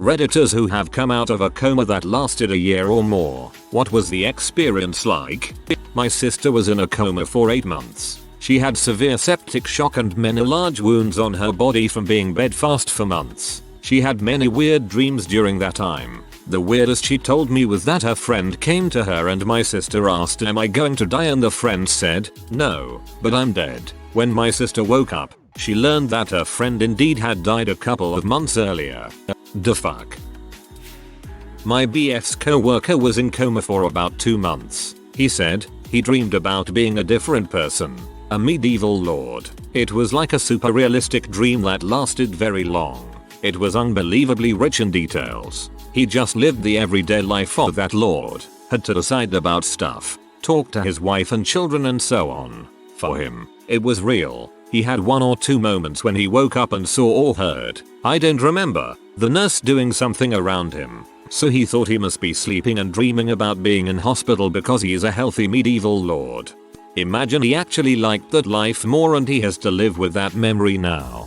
Redditors who have come out of a coma that lasted a year or more. What was the experience like? My sister was in a coma for 8 months. She had severe septic shock and many large wounds on her body from being bedfast for months. She had many weird dreams during that time. The weirdest she told me was that her friend came to her and my sister asked, "Am I going to die?" and the friend said, "No, but I'm dead." When my sister woke up, she learned that her friend indeed had died a couple of months earlier. The fuck? My BF's co-worker was in coma for about 2 months. He said he dreamed about being a different person, a medieval lord. It was like a super realistic dream that lasted very long. It was unbelievably rich in details. He just lived the everyday life of that lord, had to decide about stuff, talk to his wife and children and so on. For him, it was real. He had 1 or 2 moments when he woke up and saw or heard, I don't remember, the nurse doing something around him. So he thought he must be sleeping and dreaming about being in hospital because he is a healthy medieval lord. Imagine he actually liked that life more and he has to live with that memory now.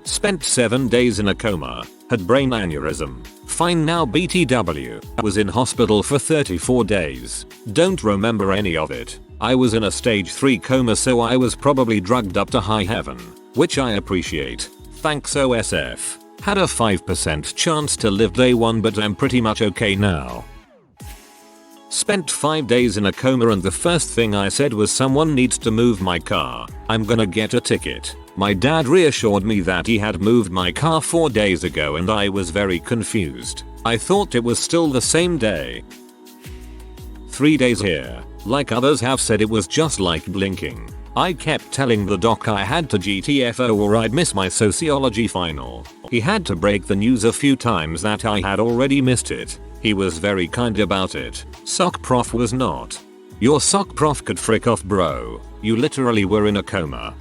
Spent 7 days in a coma, had brain aneurysm, fine now BTW, was in hospital for 34 days, don't remember any of it. I was in a stage 3 coma so I was probably drugged up to high heaven, which I appreciate, thanks OSF. Had a 5% chance to live day 1 but I'm pretty much okay now. Spent 5 days in a coma and the first thing I said was someone needs to move my car, I'm gonna get a ticket. My dad reassured me that he had moved my car 4 days ago and I was very confused. I thought it was still the same day. 3 days here, like others have said, it was just like blinking. I kept telling the doc I had to GTFO or I'd miss my sociology final. He had to break the news a few times that I had already missed it. He was very kind about it. Soc prof was not. Your soc prof could frick off, bro. You literally were in a coma.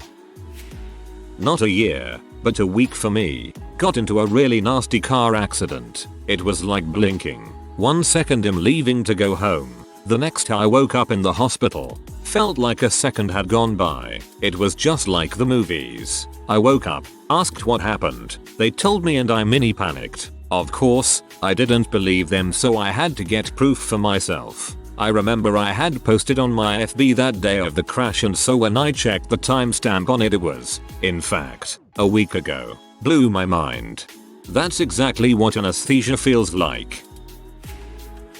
Not a year, but a week for me. Got into a really nasty car accident. It was like blinking. 1 second him leaving to go home. The next I woke up in the hospital. Felt like a second had gone by. It was just like the movies. I woke up, asked what happened. They told me and I mini panicked. Of course, I didn't believe them so I had to get proof for myself. I remember I had posted on my FB that day of the crash and so when I checked the timestamp on it, it was, in fact, a week ago. Blew my mind. That's exactly what anesthesia feels like.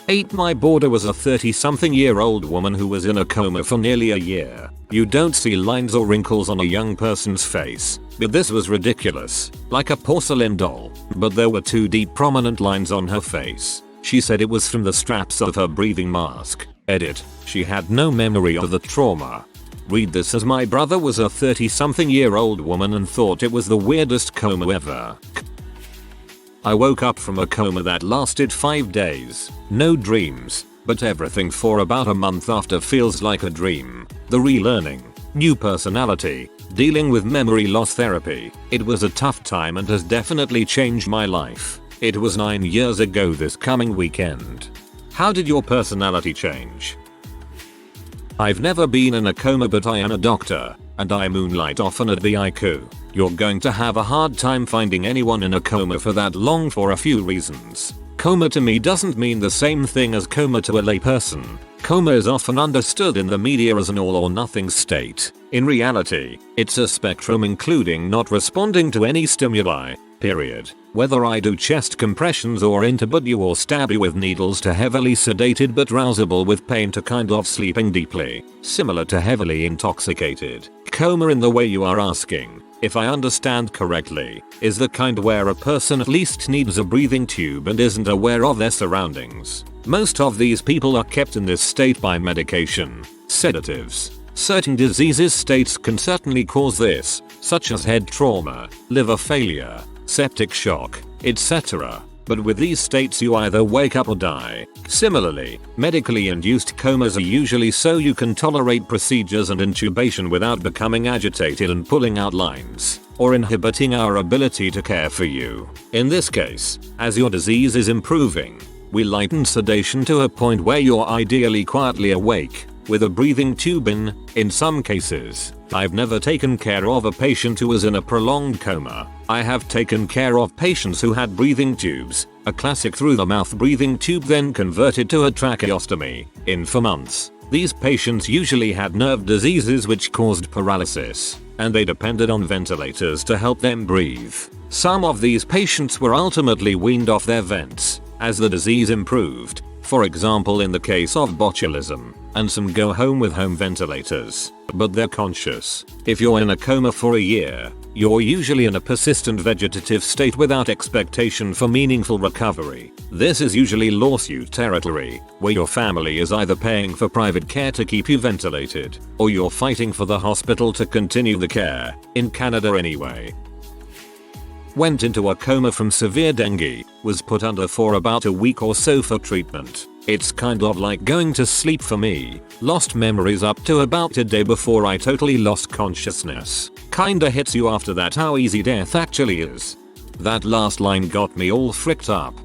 8. My boarder was a 30-something-year-old woman who was in a coma for nearly a year. You don't see lines or wrinkles on a young person's face, but this was ridiculous, like a porcelain doll, but there were 2 deep prominent lines on her face. She said it was from the straps of her breathing mask. Edit. She had no memory of the trauma. Read this as my brother was a 30-something-year-old woman and thought it was the weirdest coma ever. I woke up from a coma that lasted 5 days. No dreams, but everything for about a month after feels like a dream. The relearning, new personality, dealing with memory loss therapy. It was a tough time and has definitely changed my life. It was 9 years ago this coming weekend. How did your personality change? I've never been in a coma but I am a doctor, and I moonlight often at the ICU. You're going to have a hard time finding anyone in a coma for that long for a few reasons. Coma to me doesn't mean the same thing as coma to a layperson. Coma is often understood in the media as an all or nothing state. In reality, it's a spectrum including not responding to any stimuli, period. Whether I do chest compressions or intubate you or stab you with needles to heavily sedated but rousable with pain to kind of sleeping deeply, similar to heavily intoxicated. Coma in the way you are asking, if I understand correctly, is the kind where a person at least needs a breathing tube and isn't aware of their surroundings. Most of these people are kept in this state by medication, sedatives. Certain diseases states can certainly cause this, such as head trauma, liver failure, septic shock, etc. But with these states you either wake up or die. Similarly, medically induced comas are usually so you can tolerate procedures and intubation without becoming agitated and pulling out lines, or inhibiting our ability to care for you. In this case, as your disease is improving, we lighten sedation to a point where you're ideally quietly awake. with a breathing tube in some cases. I've never taken care of a patient who was in a prolonged coma. I have taken care of patients who had breathing tubes, a classic through the mouth breathing tube then converted to a tracheostomy, in for months. These patients usually had nerve diseases which caused paralysis, and they depended on ventilators to help them breathe. Some of these patients were ultimately weaned off their vents as the disease improved, for example in the case of botulism, and some go home with home ventilators, but they're conscious. If you're in a coma for a year, you're usually in a persistent vegetative state without expectation for meaningful recovery. This is usually lawsuit territory, where your family is either paying for private care to keep you ventilated, or you're fighting for the hospital to continue the care, in Canada anyway. Went into a coma from severe dengue, was put under for about a week or so for treatment. It's kind of like going to sleep for me. Lost memories up to about a day before I totally lost consciousness. Kinda hits you after that how easy death actually is. That last line got me all fricked up.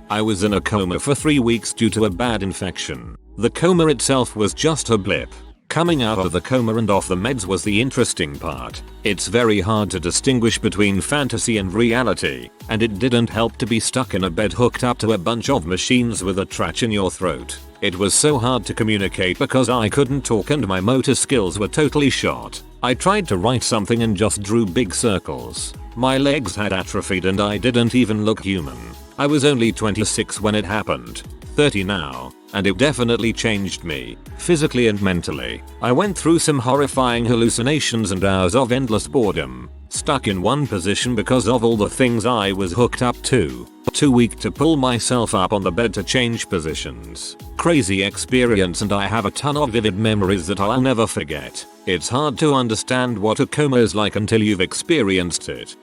I was in a coma for 3 weeks due to a bad infection. The coma itself was just a blip. Coming out of the coma and off the meds was the interesting part. It's very hard to distinguish between fantasy and reality, and it didn't help to be stuck in a bed hooked up to a bunch of machines with a trach in your throat. It was so hard to communicate because I couldn't talk and my motor skills were totally shot. I tried to write something and just drew big circles. My legs had atrophied and I didn't even look human. I was only 26 when it happened, 30 now, and it definitely changed me, physically and mentally. I went through some horrifying hallucinations and hours of endless boredom, stuck in one position because of all the things I was hooked up to, too weak to pull myself up on the bed to change positions. Crazy experience and I have a ton of vivid memories that I'll never forget. It's hard to understand what a coma is like until you've experienced it.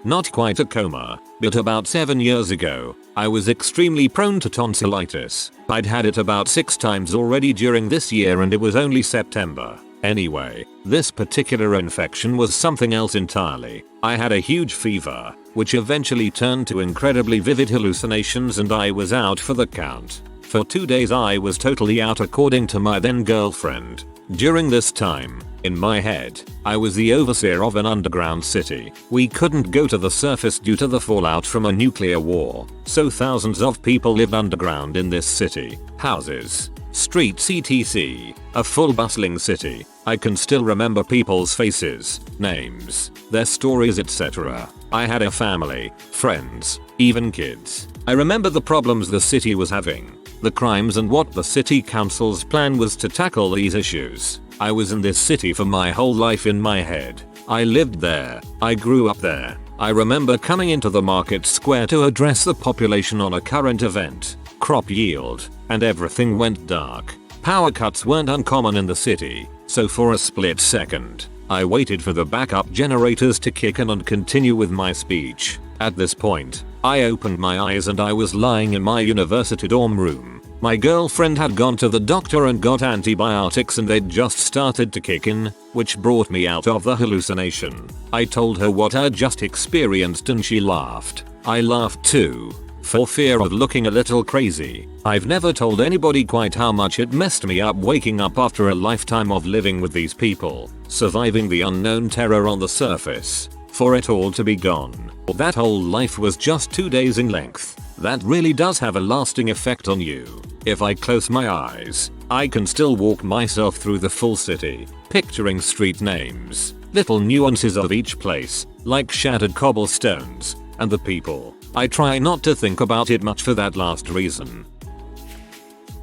Not quite a coma, but about 7 years ago, I was extremely prone to tonsillitis. I'd had it about 6 times already during this year and it was only September. Anyway, this particular infection was something else entirely. I had a huge fever, which eventually turned to incredibly vivid hallucinations and I was out for the count. For 2 days I was totally out according to my then girlfriend. During this time, in my head, I was the overseer of an underground city. We couldn't go to the surface due to the fallout from a nuclear war, so thousands of people lived underground in this city. Houses, streets etc. A full bustling city. I can still remember people's faces, names, their stories etc. I had a family, friends, even kids. I remember the problems the city was having, the crimes and what the city council's plan was to tackle these issues. I was in this city for my whole life in my head. I lived there. I grew up there. I remember coming into the market square to address the population on a current event, crop yield, and everything went dark. Power cuts weren't uncommon in the city, so for a split second, I waited for the backup generators to kick in and continue with my speech. At this point, I opened my eyes and I was lying in my university dorm room. My girlfriend had gone to the doctor and got antibiotics and they'd just started to kick in, which brought me out of the hallucination. I told her what I'd just experienced and she laughed. I laughed too, for fear of looking a little crazy. I've never told anybody quite how much it messed me up waking up after a lifetime of living with these people, surviving the unknown terror on the surface, for it all to be gone. That whole life was just 2 days in length. That really does have a lasting effect on you. If I close my eyes, I can still walk myself through the full city, picturing street names, little nuances of each place, like shattered cobblestones, and the people. I try not to think about it much for that last reason.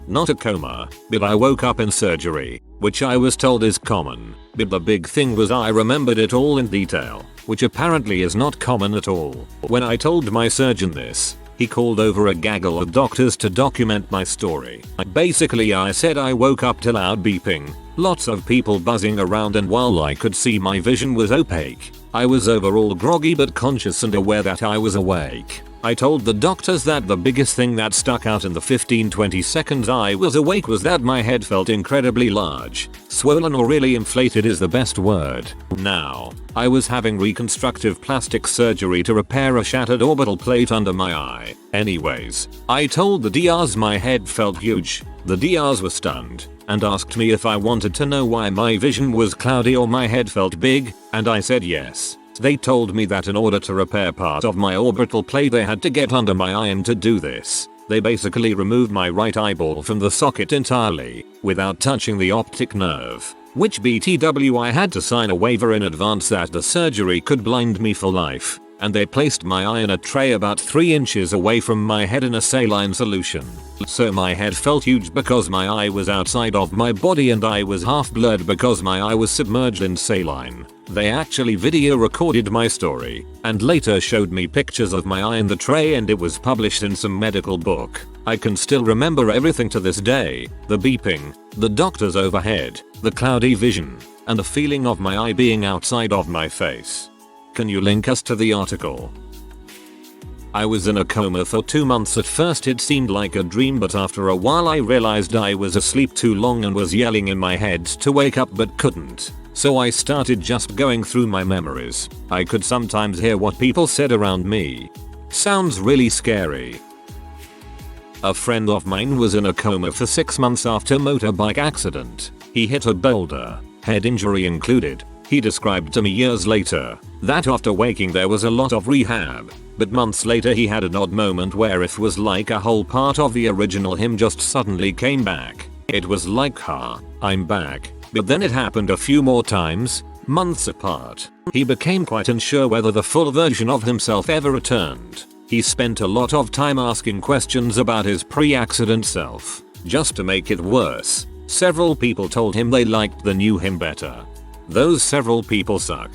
Not a coma, but I woke up in surgery, which I was told is common, but the big thing was I remembered it all in detail, which apparently is not common at all. When I told my surgeon this, he called over a gaggle of doctors to document my story. Basically I said I woke up to loud beeping, lots of people buzzing around and while I could see my vision was opaque, I was overall groggy but conscious and aware that I was awake. I told the doctors that the biggest thing that stuck out in the 15-20 seconds I was awake was that my head felt incredibly large. Swollen or really inflated is the best word. Now, I was having reconstructive plastic surgery to repair a shattered orbital plate under my eye. Anyways, I told the DRs my head felt huge. The DRs were stunned and asked me if I wanted to know why my vision was cloudy or my head felt big, and I said yes. They told me that in order to repair part of my orbital plate they had to get under my eye, and to do this, they basically removed my right eyeball from the socket entirely, without touching the optic nerve. Which BTW I had to sign a waiver in advance that the surgery could blind me for life, and they placed my eye in a tray about 3 inches away from my head in a saline solution. So my head felt huge because my eye was outside of my body and I was half blurred because my eye was submerged in saline. They actually video recorded my story and later showed me pictures of my eye in the tray, and it was published in some medical book. I can still remember everything to this day: the beeping, the doctors overhead, the cloudy vision, and the feeling of my eye being outside of my face. Can you link us to the article? I was in a coma for 2 months. At first it seemed like a dream, but after a while I realized I was asleep too long and was yelling in my head to wake up but couldn't. So I started just going through my memories. I could sometimes hear what people said around me. Sounds really scary. A friend of mine was in a coma for 6 months after a motorbike accident. He hit a boulder, head injury included. He described to me years later that after waking there was a lot of rehab, but months later he had an odd moment where it was like a whole part of the original him just suddenly came back. It was like, I'm back. But then it happened a few more times, months apart. He became quite unsure whether the full version of himself ever returned. He spent a lot of time asking questions about his pre-accident self. Just to make it worse, several people told him they liked the new him better. Those several people suck.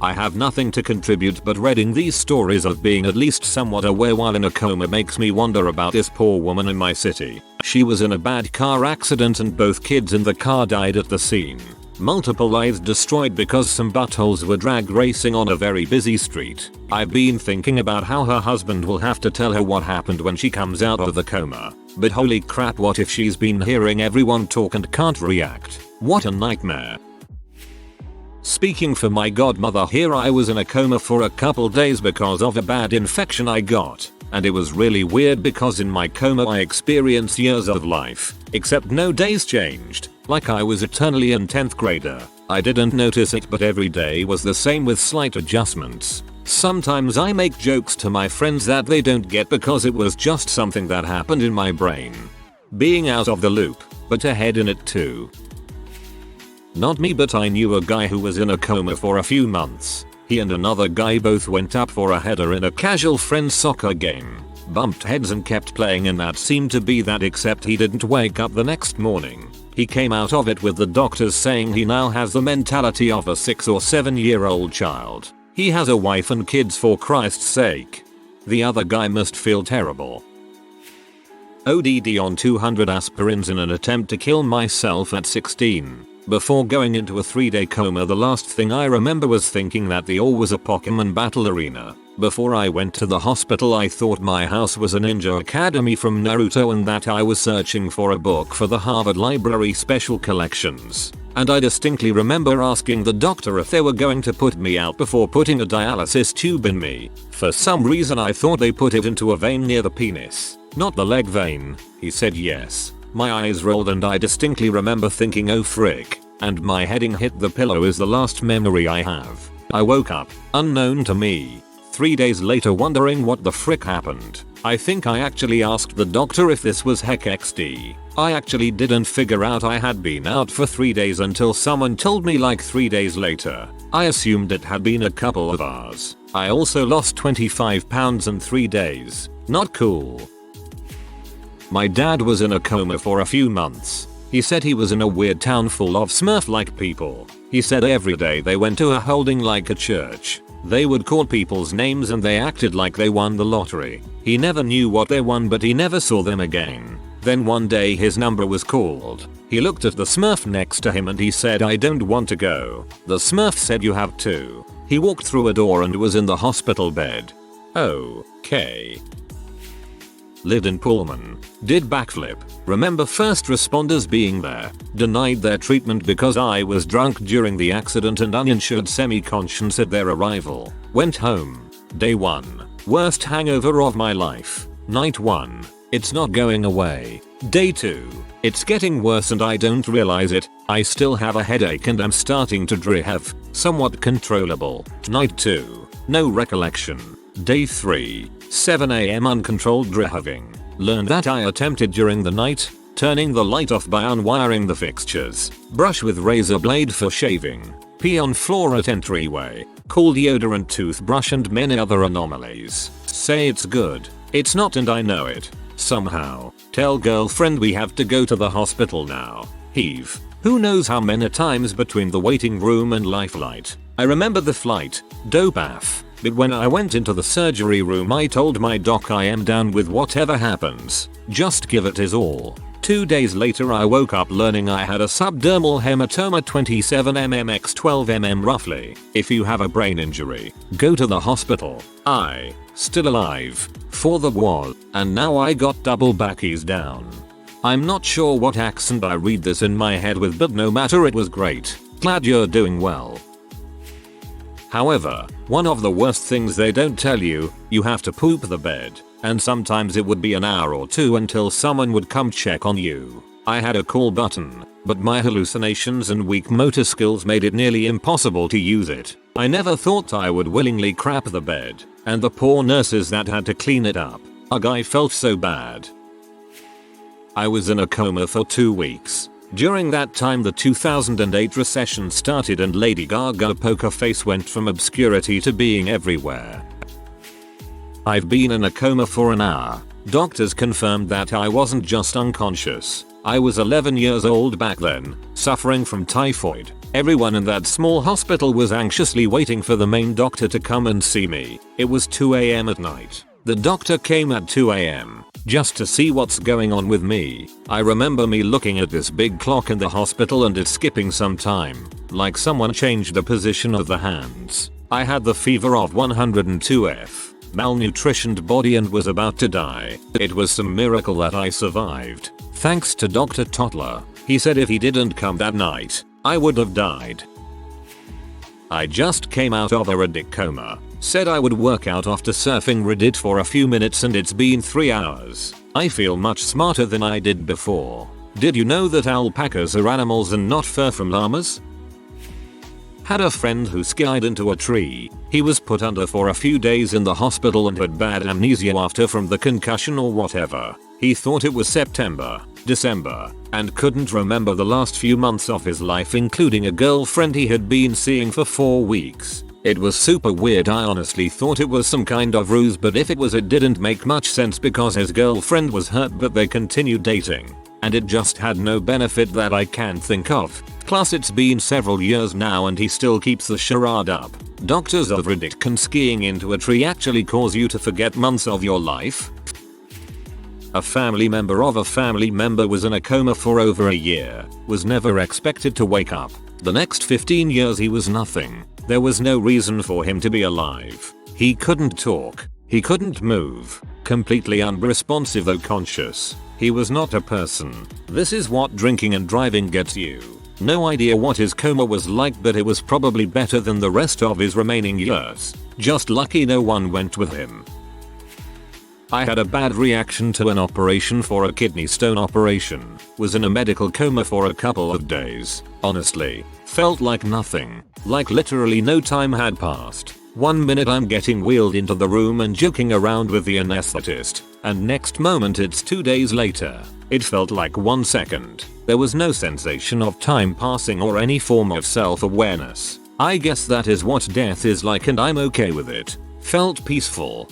I have nothing to contribute, but reading these stories of being at least somewhat aware while in a coma makes me wonder about this poor woman in my city. She was in a bad car accident and both kids in the car died at the scene. Multiple lives destroyed because some buttholes were drag racing on a very busy street. I've been thinking about how her husband will have to tell her what happened when she comes out of the coma. But holy crap, what if she's been hearing everyone talk and can't react? What a nightmare. Speaking for my godmother here, I was in a coma for a couple days because of a bad infection I got. And it was really weird because in my coma I experienced years of life, except no days changed, like I was eternally in 10th grader. I didn't notice it, but every day was the same with slight adjustments. Sometimes I make jokes to my friends that they don't get because it was just something that happened in my brain. Being out of the loop, but ahead in it too. Not me, but I knew a guy who was in a coma for a few months. He and another guy both went up for a header in a casual friend's soccer game. Bumped heads and kept playing, and that seemed to be that, except he didn't wake up the next morning. He came out of it with the doctors saying he now has the mentality of a 6 or 7-year-old child. He has a wife and kids, for Christ's sake. The other guy must feel terrible. ODD on 200 aspirins in an attempt to kill myself at 16. Before going into a 3-day coma, the last thing I remember was thinking that the all was a Pokemon battle arena. Before I went to the hospital I thought my house was a ninja academy from Naruto and that I was searching for a book for the Harvard Library special collections. And I distinctly remember asking the doctor if they were going to put me out before putting a dialysis tube in me. For some reason I thought they put it into a vein near the penis, not the leg vein. He said yes. My eyes rolled and I distinctly remember thinking, oh frick, and my heading hit the pillow is the last memory I have. I woke up, unknown to me, 3 days later wondering what the frick happened. I think I actually asked the doctor if this was heck XD. I actually didn't figure out I had been out for 3 days until someone told me like 3 days later. I assumed it had been a couple of hours. I also lost 25 pounds in 3 days. Not cool. My dad was in a coma for a few months. He said he was in a weird town full of Smurf-like people. He said every day they went to a holding like a church. They would call people's names and they acted like they won the lottery. He never knew what they won, but he never saw them again. Then one day his number was called. He looked at the Smurf next to him and he said, I don't want to go. The Smurf said, you have to. He walked through a door and was in the hospital bed. Okay. Lived in Pullman. Did backflip. Remember first responders being there. Denied their treatment because I was drunk during the accident and uninsured semi-conscious at their arrival. Went home. Day 1. Worst hangover of my life. Night 1. It's not going away. Day 2. It's getting worse and I don't realize it. I still have a headache and I'm starting to drive. Somewhat controllable. Night 2. No recollection. Day 3. 7 AM uncontrolled driving. Learned that I attempted during the night, turning the light off by unwiring the fixtures. Brush with razor blade for shaving. Pee on floor at entryway. Call deodorant toothbrush and many other anomalies. Say it's good. It's not and I know it. Somehow. Tell girlfriend we have to go to the hospital now. Heave. Who knows how many times between the waiting room and lifelight. I remember the flight. Dope af. But when I went into the surgery room I told my doc I am down with whatever happens. Just give it his all. 2 days later I woke up learning I had a subdermal hematoma 27mm x 12mm roughly. If you have a brain injury, go to the hospital. I, still alive, for the war, and now I got double backies down. I'm not sure what accent I read this in my head with, but no matter, it was great. Glad you're doing well. However, one of the worst things they don't tell you, you have to poop the bed, and sometimes it would be an hour or two until someone would come check on you. I had a call button, but my hallucinations and weak motor skills made it nearly impossible to use it. I never thought I would willingly crap the bed, and the poor nurses that had to clean it up. Ugh, I felt so bad. I was in a coma for 2 weeks. During that time the 2008 recession started and Lady Gaga poker face went from obscurity to being everywhere. I've been in a coma for an hour. Doctors confirmed that I wasn't just unconscious. I was 11 years old back then, suffering from typhoid. Everyone in that small hospital was anxiously waiting for the main doctor to come and see me. It was 2 AM at night. The doctor came at 2 AM. Just to see what's going on with me. I remember me looking at this big clock in the hospital and it skipping some time, like someone changed the position of the hands. I had the fever of 102F, malnutritioned body and was about to die. It was some miracle that I survived. Thanks to Dr. Toddler. He said if he didn't come that night, I would have died. I just came out of a Reddit coma. Said I would work out after surfing Reddit for a few minutes and it's been 3 hours. I feel much smarter than I did before. Did you know that alpacas are animals and not fur from llamas? Had a friend who skied into a tree. He was put under for a few days in the hospital and had bad amnesia after from the concussion or whatever. He thought it was September, December, and couldn't remember the last few months of his life, including a girlfriend he had been seeing for 4 weeks. It was super weird. I honestly thought it was some kind of ruse, but if it was, it didn't make much sense because his girlfriend was hurt but they continued dating. And it just had no benefit that I can think of. Plus it's been several years now and he still keeps the charade up. Doctors of Reddit, can skiing into a tree actually cause you to forget months of your life? A family member of a family member was in a coma for over a year. Was never expected to wake up. The next 15 years he was nothing. There was no reason for him to be alive. He couldn't talk. He couldn't move. Completely unresponsive though conscious. He was not a person. This is what drinking and driving gets you. No idea what his coma was like, but it was probably better than the rest of his remaining years. Just lucky no one went with him. I had a bad reaction to an operation for a kidney stone operation. Was in a medical coma for a couple of days. Honestly, felt like nothing. Like literally no time had passed. 1 minute I'm getting wheeled into the room and joking around with the anesthetist, and next moment it's 2 days later. It felt like 1 second. There was no sensation of time passing or any form of self-awareness. I guess that is what death is like and I'm okay with it. Felt peaceful.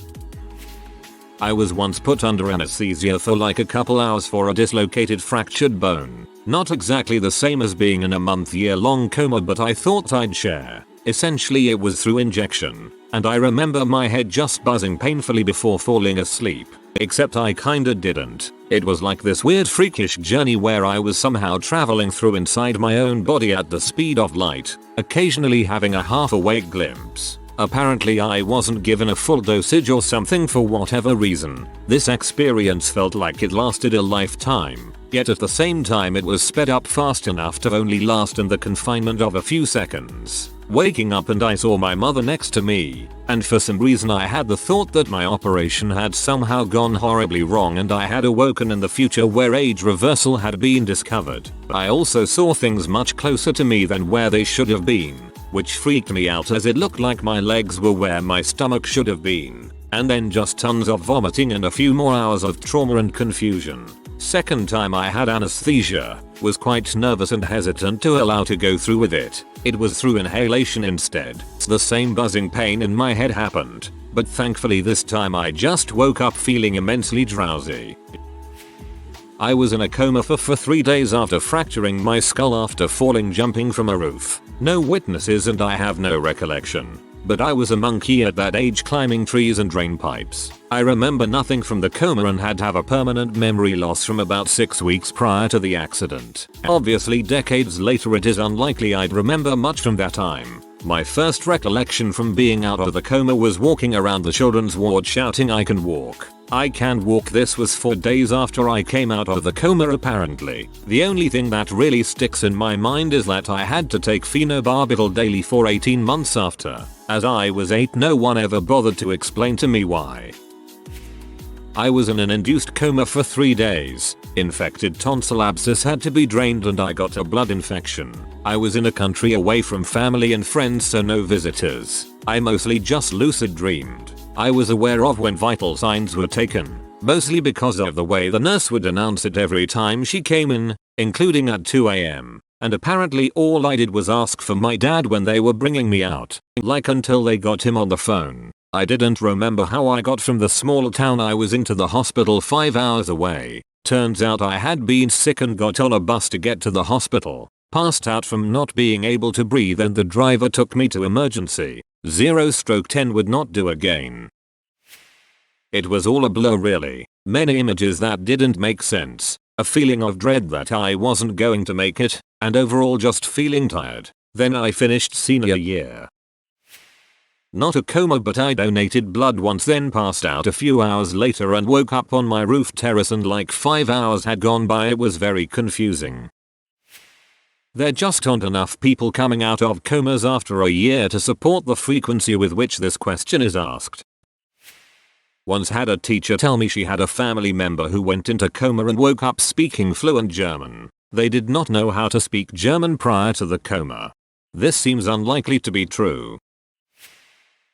I was once put under anesthesia for like a couple hours for a dislocated fractured bone. Not exactly the same as being in a month-year-long coma, but I thought I'd share. Essentially it was through injection, and I remember my head just buzzing painfully before falling asleep. Except I kinda didn't. It was like this weird freakish journey where I was somehow traveling through inside my own body at the speed of light, occasionally having a half-awake glimpse. Apparently I wasn't given a full dosage or something for whatever reason. This experience felt like it lasted a lifetime, yet at the same time it was sped up fast enough to only last in the confinement of a few seconds. Waking up and I saw my mother next to me, and for some reason I had the thought that my operation had somehow gone horribly wrong and I had awoken in the future where age reversal had been discovered. I also saw things much closer to me than where they should have been, which freaked me out as it looked like my legs were where my stomach should have been. And then just tons of vomiting and a few more hours of trauma and confusion. Second time I had anesthesia, was quite nervous and hesitant to allow to go through with it. It was through inhalation instead. The same buzzing pain in my head happened, but thankfully this time I just woke up feeling immensely drowsy. I was in a coma for 3 days after fracturing my skull after falling jumping from a roof. No witnesses and I have no recollection. But I was a monkey at that age climbing trees and drain pipes. I remember nothing from the coma and had to have a permanent memory loss from about 6 weeks prior to the accident. Obviously decades later it is unlikely I'd remember much from that time. My first recollection from being out of the coma was walking around the children's ward shouting "I can walk. I can walk." This was 4 days after I came out of the coma apparently. The only thing that really sticks in my mind is that I had to take phenobarbital daily for 18 months after. As I was 8, no one ever bothered to explain to me why. I was in an induced coma for 3 days. Infected tonsil abscess had to be drained and I got a blood infection. I was in a country away from family and friends, so no visitors. I mostly just lucid dreamed. I was aware of when vital signs were taken, mostly because of the way the nurse would announce it every time she came in, including at 2 AM. And apparently all I did was ask for my dad when they were bringing me out, like until they got him on the phone. I didn't remember how I got from the small town I was in to the hospital 5 hours away. Turns out I had been sick and got on a bus to get to the hospital, passed out from not being able to breathe and the driver took me to emergency. 0/10 would not do again. It was all a blur really. Many images that didn't make sense. A feeling of dread that I wasn't going to make it, and overall just feeling tired. Then I finished senior year. Not a coma, but I donated blood once, then passed out a few hours later and woke up on my roof terrace and like 5 hours had gone by. It was very confusing. There just aren't enough people coming out of comas after a year to support the frequency with which this question is asked. Once had a teacher tell me she had a family member who went into coma and woke up speaking fluent German. They did not know how to speak German prior to the coma. This seems unlikely to be true.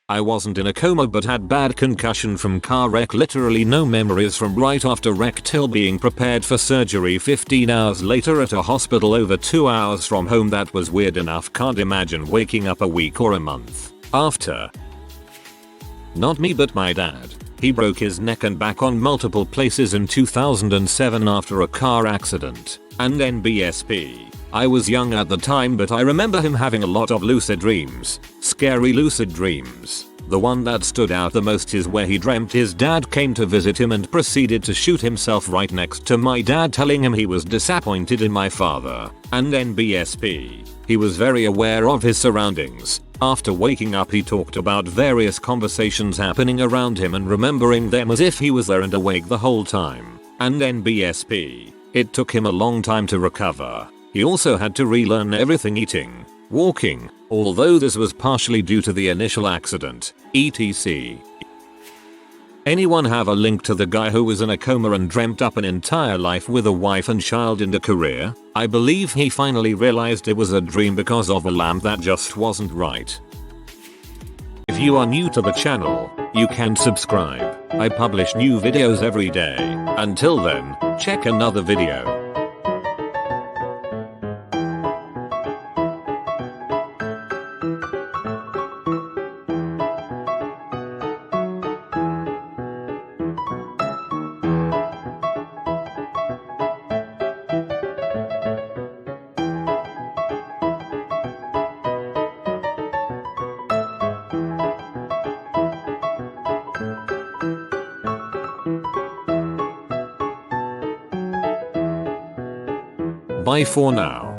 I wasn't in a coma but had bad concussion from car wreck, literally no memories from right after wreck till being prepared for surgery 15 hours later at a hospital over 2 hours from home. That was weird enough. Can't imagine waking up a week or a month after. Not me but my dad. He broke his neck and back on multiple places in 2007 after a car accident, and NBSP. I was young at the time but I remember him having a lot of lucid dreams. Scary lucid dreams. The one that stood out the most is where he dreamt his dad came to visit him and proceeded to shoot himself right next to my dad, telling him he was disappointed in my father. And NBSP. He was very aware of his surroundings. After waking up he talked about various conversations happening around him and remembering them as if he was there and awake the whole time. And NBSP. It took him a long time to recover. He also had to relearn everything: eating, walking, although this was partially due to the initial accident, etc. Anyone have a link to the guy who was in a coma and dreamt up an entire life with a wife and child and a career? I believe he finally realized it was a dream because of a lamp that just wasn't right. If you are new to the channel, you can subscribe. I publish new videos every day. Until then, check another video. Bye for now.